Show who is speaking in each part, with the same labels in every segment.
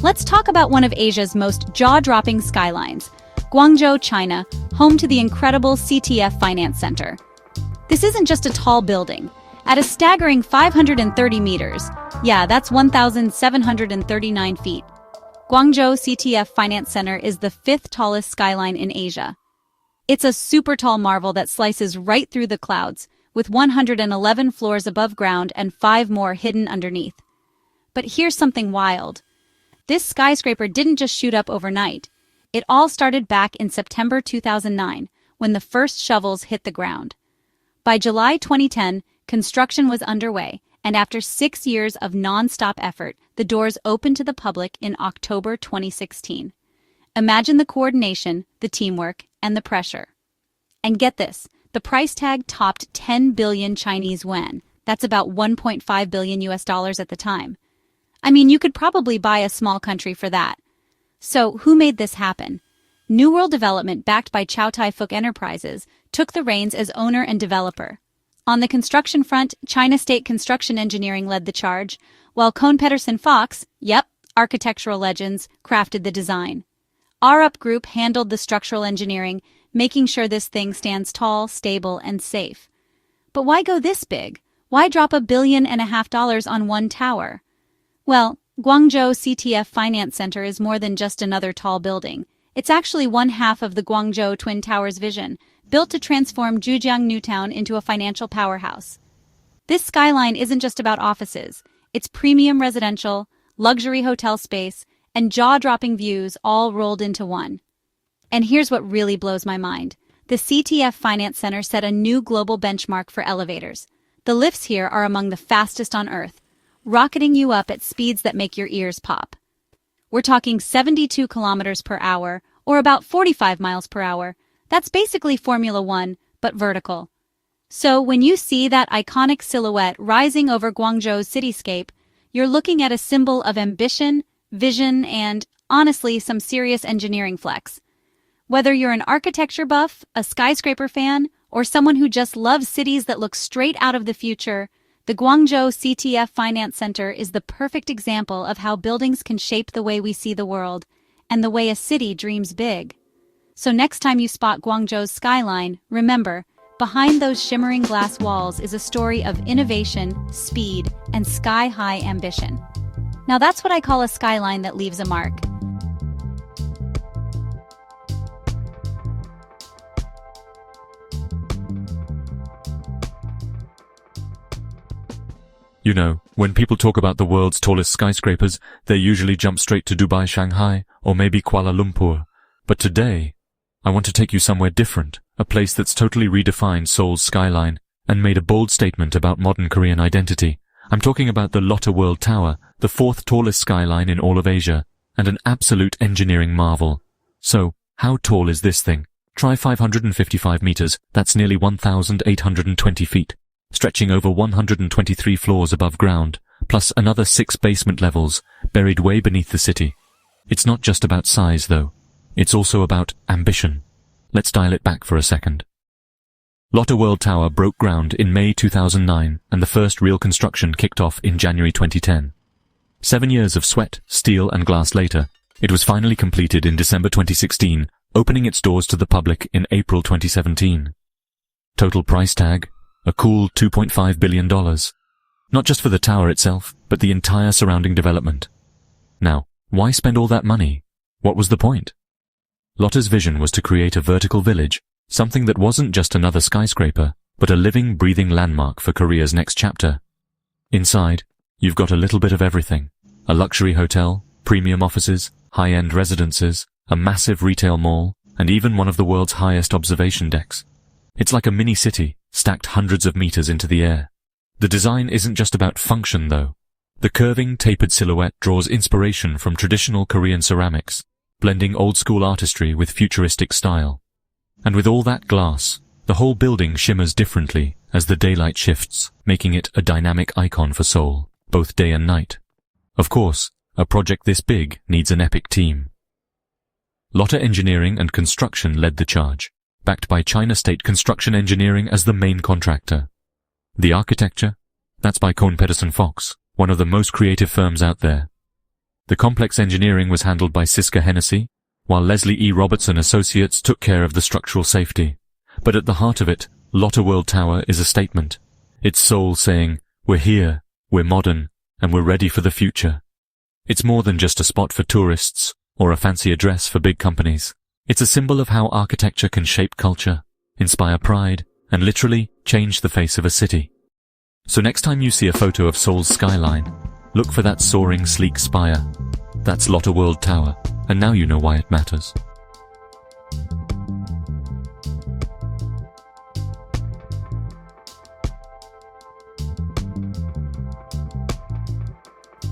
Speaker 1: Let's talk about one of Asia's most jaw-dropping skylines, Guangzhou, China, home to the incredible CTF Finance Center. This isn't just a tall building. At a staggering 530 meters, yeah, that's 1,739 feet, Guangzhou CTF Finance Center is the fifth tallest skyline in Asia. It's a super tall marvel that slices right through the clouds, with 111 floors above ground and 5 more hidden underneath. But here's something wild. This skyscraper didn't just shoot up overnight. It all started back in September 2009, when the first shovels hit the ground. By July 2010, construction was underway, and after 6 years of non-stop effort, the doors opened to the public in October 2016. Imagine the coordination, the teamwork, and the pressure. And get this, the price tag topped 10 billion Chinese yuan. That's about 1.5 billion US dollars at the time. I mean, you could probably buy a small country for that. So, who made this happen? New World Development, backed by Chow Tai Fook Enterprises, took the reins as owner and developer. On the construction front, China State Construction Engineering led the charge, while Kohn Pedersen Fox, architectural legends, crafted the design. Arup Group handled the structural engineering, making sure this thing stands tall, stable, and safe. But why go this big? Why drop $1.5 billion on one tower? Well, Guangzhou CTF Finance Center is more than just another tall building. It's actually one half of the Guangzhou Twin Towers vision, built to transform Zhejiang Newtown into a financial powerhouse. This skyline isn't just about offices. It's premium residential, luxury hotel space, and jaw-dropping views all rolled into one. And here's what really blows my mind. The CTF Finance Center set a new global benchmark for elevators. The lifts here are among the fastest on Earth, rocketing you up at speeds that make your ears pop. We're talking 72 kilometers per hour, or about 45 miles per hour. That's basically Formula One, but vertical. So when you see that iconic silhouette rising over Guangzhou's cityscape, you're looking at a symbol of ambition, vision, and, honestly, some serious engineering flex. Whether you're an architecture buff, a skyscraper fan, or someone who just loves cities that look straight out of the future, the Guangzhou CTF Finance Center is the perfect example of how buildings can shape the way we see the world, and the way a city dreams big. So next time you spot Guangzhou's skyline, remember, behind those shimmering glass walls is a story of innovation, speed, and sky-high ambition. Now that's what I call a skyline that leaves a mark.
Speaker 2: You know, when people talk about the world's tallest skyscrapers, they usually jump straight to Dubai, Shanghai, or maybe Kuala Lumpur. But today, I want to take you somewhere different, a place that's totally redefined Seoul's skyline and made a bold statement about modern Korean identity. I'm talking about the Lotte World Tower, the fourth tallest skyline in all of Asia, and an absolute engineering marvel. So, how tall is this thing? Try 555 meters, that's nearly 1,820 feet. Stretching over 123 floors above ground, plus another 6 basement levels, buried way beneath the city. It's not just about size, though. It's also about ambition. Let's dial it back for a second. Lotte World Tower broke ground in May 2009, and the first real construction kicked off in January 2010. 7 years of sweat, steel, and glass later, it was finally completed in December 2016, opening its doors to the public in April 2017. Total price tag? A cool $2.5 billion. Not just for the tower itself, but the entire surrounding development. Now, why spend all that money? What was the point? Lotte's vision was to create a vertical village, something that wasn't just another skyscraper, but a living, breathing landmark for Korea's next chapter. Inside, you've got a little bit of everything. A luxury hotel, premium offices, high-end residences, a massive retail mall, and even one of the world's highest observation decks. It's like a mini-city, stacked hundreds of meters into the air. The design isn't just about function, though. The curving, tapered silhouette draws inspiration from traditional Korean ceramics, blending old-school artistry with futuristic style. And with all that glass, the whole building shimmers differently as the daylight shifts, making it a dynamic icon for Seoul, both day and night. Of course, a project this big needs an epic team. Lotte Engineering and Construction led the charge, backed by China State Construction Engineering as the main contractor. The architecture? That's by Kohn Pedersen Fox, one of the most creative firms out there. The complex engineering was handled by Siska Hennessy, while Leslie E. Robertson Associates took care of the structural safety. But at the heart of it, Lotte World Tower is a statement. It's Seoul saying, we're here, we're modern, and we're ready for the future. It's more than just a spot for tourists, or a fancy address for big companies. It's a symbol of how architecture can shape culture, inspire pride, and literally change the face of a city. So next time you see a photo of Seoul's skyline, look for that soaring, sleek spire. That's Lotte World Tower, and now you know why it matters.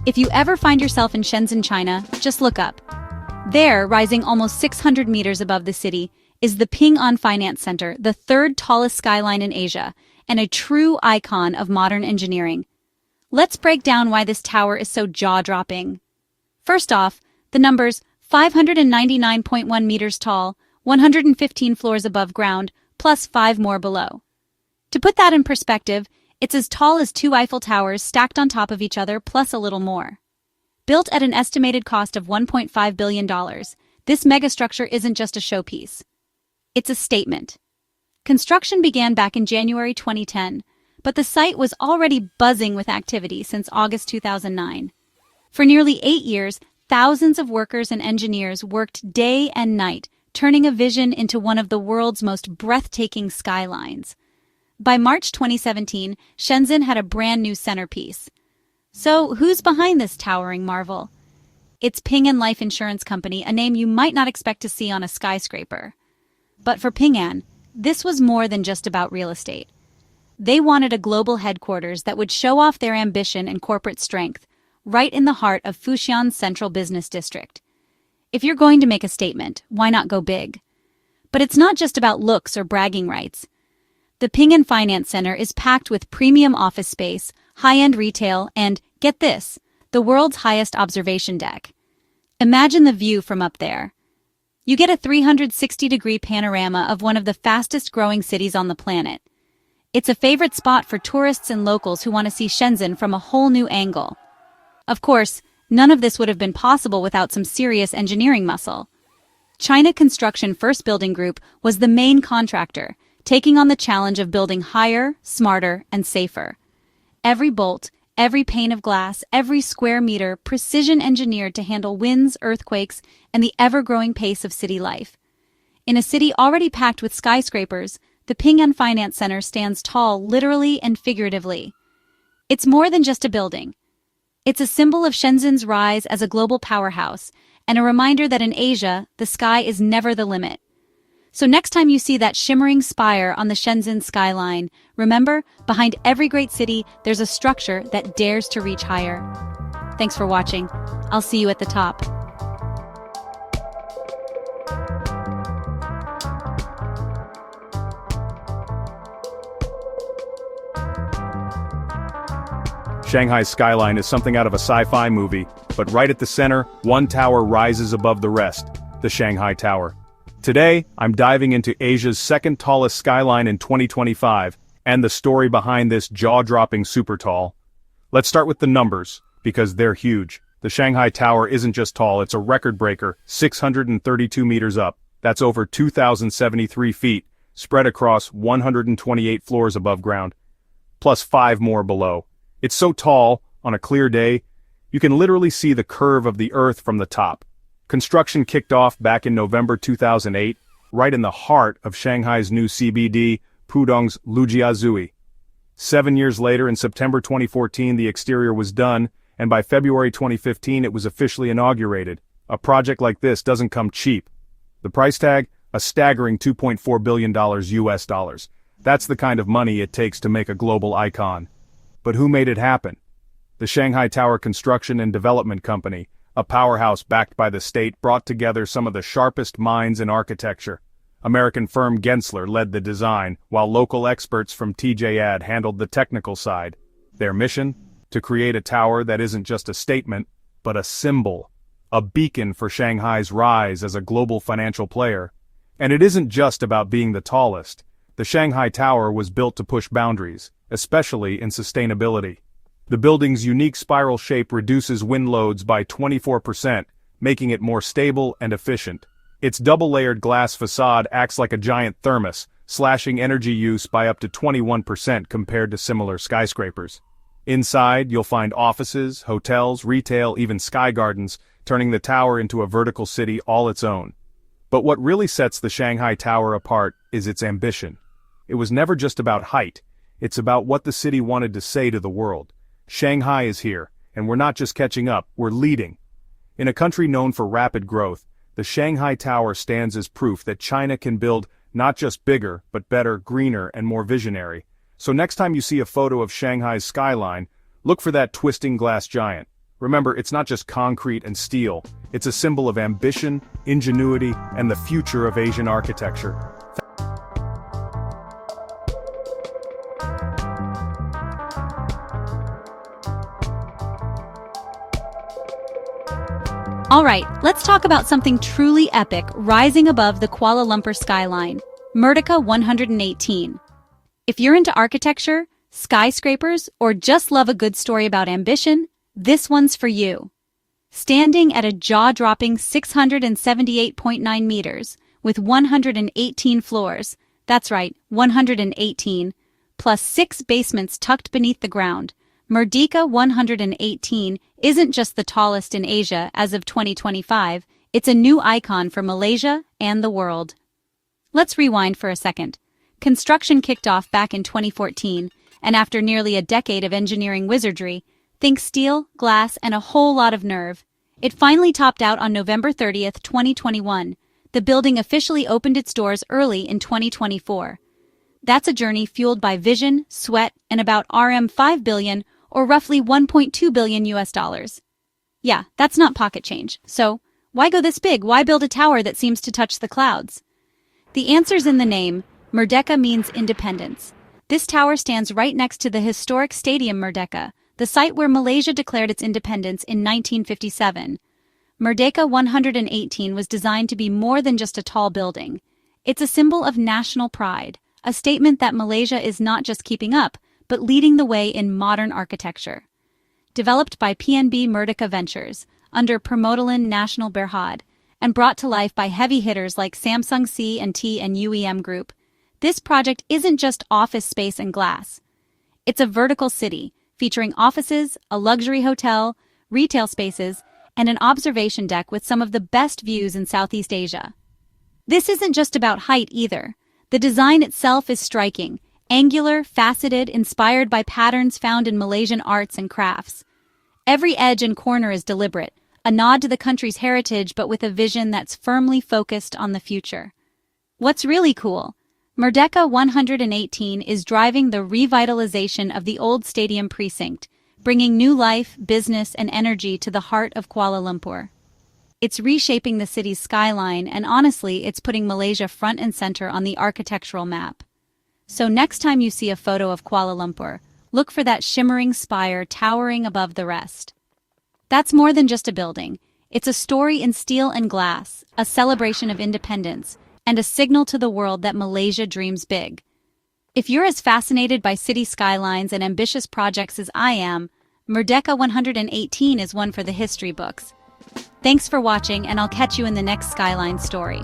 Speaker 1: If you ever find yourself in Shenzhen, China, just look up. There, rising almost 600 meters above the city, is the Ping An Finance Center, the third tallest skyline in Asia, and a true icon of modern engineering. Let's break down why this tower is so jaw-dropping. First off, the numbers 599.1 meters tall, 115 floors above ground, plus 5 more below. To put that in perspective, it's as tall as 2 Eiffel Towers stacked on top of each other, plus a little more. Built at an estimated cost of $1.5 billion, this megastructure isn't just a showpiece. It's a statement. Construction began back in January 2010, but the site was already buzzing with activity since August 2009. For nearly 8 years, thousands of workers and engineers worked day and night, turning a vision into one of the world's most breathtaking skylines. By March 2017, Shenzhen had a brand new centerpiece. So, who's behind this towering marvel? It's Ping An Life Insurance Company, a name you might not expect to see on a skyscraper. But for Ping An, this was more than just about real estate. They wanted a global headquarters that would show off their ambition and corporate strength, right in the heart of Futian's central business district. If you're going to make a statement, why not go big? But it's not just about looks or bragging rights. The Ping An Finance Center is packed with premium office space, high-end retail, and, get this, the world's highest observation deck. Imagine the view from up there. You get a 360-degree panorama of one of the fastest-growing cities on the planet. It's a favorite spot for tourists and locals who want to see Shenzhen from a whole new angle. Of course, none of this would have been possible without some serious engineering muscle. China Construction First Building Group was the main contractor, taking on the challenge of building higher, smarter, and safer. Every bolt, every pane of glass, every square meter precision-engineered to handle winds, earthquakes, and the ever-growing pace of city life. In a city already packed with skyscrapers, the Ping An Finance Center stands tall literally and figuratively. It's more than just a building. It's a symbol of Shenzhen's rise as a global powerhouse, and a reminder that in Asia, the sky is never the limit. So next time you see that shimmering spire on the Shenzhen skyline, remember, behind every great city, there's a structure that dares to reach higher. Thanks for watching. I'll see you at the top.
Speaker 3: Shanghai's skyline is something out of a sci-fi movie, but right at the center, one tower rises above the rest, the Shanghai Tower. Today, I'm diving into Asia's second tallest skyline in 2025, and the story behind this jaw-dropping super tall. Let's start with the numbers, because they're huge. The Shanghai Tower isn't just tall, it's a record breaker, 632 meters up. That's over 2,073 feet, spread across 128 floors above ground, plus 5 more below. It's so tall, on a clear day, you can literally see the curve of the Earth from the top. Construction kicked off back in November 2008, right in the heart of Shanghai's new CBD, Pudong's Lujiazui. 7 years later, in September 2014, the exterior was done, and by February 2015 it was officially inaugurated. A project like this doesn't come cheap. The price tag? A staggering $2.4 billion US dollars. That's the kind of money it takes to make a global icon. But who made it happen? The Shanghai Tower Construction and Development Company, a powerhouse backed by the state, brought together some of the sharpest minds in architecture. American firm Gensler led the design, while local experts from TJAD handled the technical side. Their mission? To create a tower that isn't just a statement, but a symbol. A beacon for Shanghai's rise as a global financial player. And it isn't just about being the tallest. The Shanghai Tower was built to push boundaries, especially in sustainability. The building's unique spiral shape reduces wind loads by 24%, making it more stable and efficient. Its double-layered glass facade acts like a giant thermos, slashing energy use by up to 21% compared to similar skyscrapers. Inside, you'll find offices, hotels, retail, even sky gardens, turning the tower into a vertical city all its own. But what really sets the Shanghai Tower apart is its ambition. It was never just about height, it's about what the city wanted to say to the world. Shanghai is here, and we're not just catching up, we're leading. In a country known for rapid growth, the Shanghai Tower stands as proof that China can build not just bigger, but better, greener, and more visionary. So next time you see a photo of Shanghai's skyline, look for that twisting glass giant. Remember, it's not just concrete and steel, it's a symbol of ambition, ingenuity, and the future of Asian architecture.
Speaker 1: Alright, let's talk about something truly epic rising above the Kuala Lumpur skyline, Merdeka 118. If you're into architecture, skyscrapers, or just love a good story about ambition, this one's for you. Standing at a jaw-dropping 678.9 meters, with 118 floors, that's right, 118, plus 6 basements tucked beneath the ground, Merdeka 118 isn't just the tallest in Asia as of 2025, it's a new icon for Malaysia and the world. Let's rewind for a second. Construction kicked off back in 2014, and after nearly a decade of engineering wizardry, think steel, glass, and a whole lot of nerve, it finally topped out on November 30th, 2021. The building officially opened its doors early in 2024. That's a journey fueled by vision, sweat, and about RM5 billion, or roughly 1.2 billion US dollars. Yeah, that's not pocket change. So, why go this big? Why build a tower that seems to touch the clouds? The answer's in the name. Merdeka means independence. This tower stands right next to the historic Stadium Merdeka, the site where Malaysia declared its independence in 1957. Merdeka 118 was designed to be more than just a tall building. It's a symbol of national pride, a statement that Malaysia is not just keeping up, but leading the way in modern architecture. Developed by PNB Merdeka Ventures, under Permodalan National Berhad, and brought to life by heavy hitters like Samsung C&T and UEM Group, this project isn't just office space and glass. It's a vertical city, featuring offices, a luxury hotel, retail spaces, and an observation deck with some of the best views in Southeast Asia. This isn't just about height either. The design itself is striking, angular, faceted, inspired by patterns found in Malaysian arts and crafts. Every edge and corner is deliberate, a nod to the country's heritage but with a vision that's firmly focused on the future. What's really cool? Merdeka 118 is driving the revitalization of the old stadium precinct, bringing new life, business, and energy to the heart of Kuala Lumpur. It's reshaping the city's skyline, and honestly, it's putting Malaysia front and center on the architectural map. So next time you see a photo of Kuala Lumpur, look for that shimmering spire towering above the rest. That's more than just a building. It's a story in steel and glass, a celebration of independence, and a signal to the world that Malaysia dreams big. If you're as fascinated by city skylines and ambitious projects as I am, Merdeka 118 is one for the history books. Thanks for watching, and I'll catch you in the next Skyline story.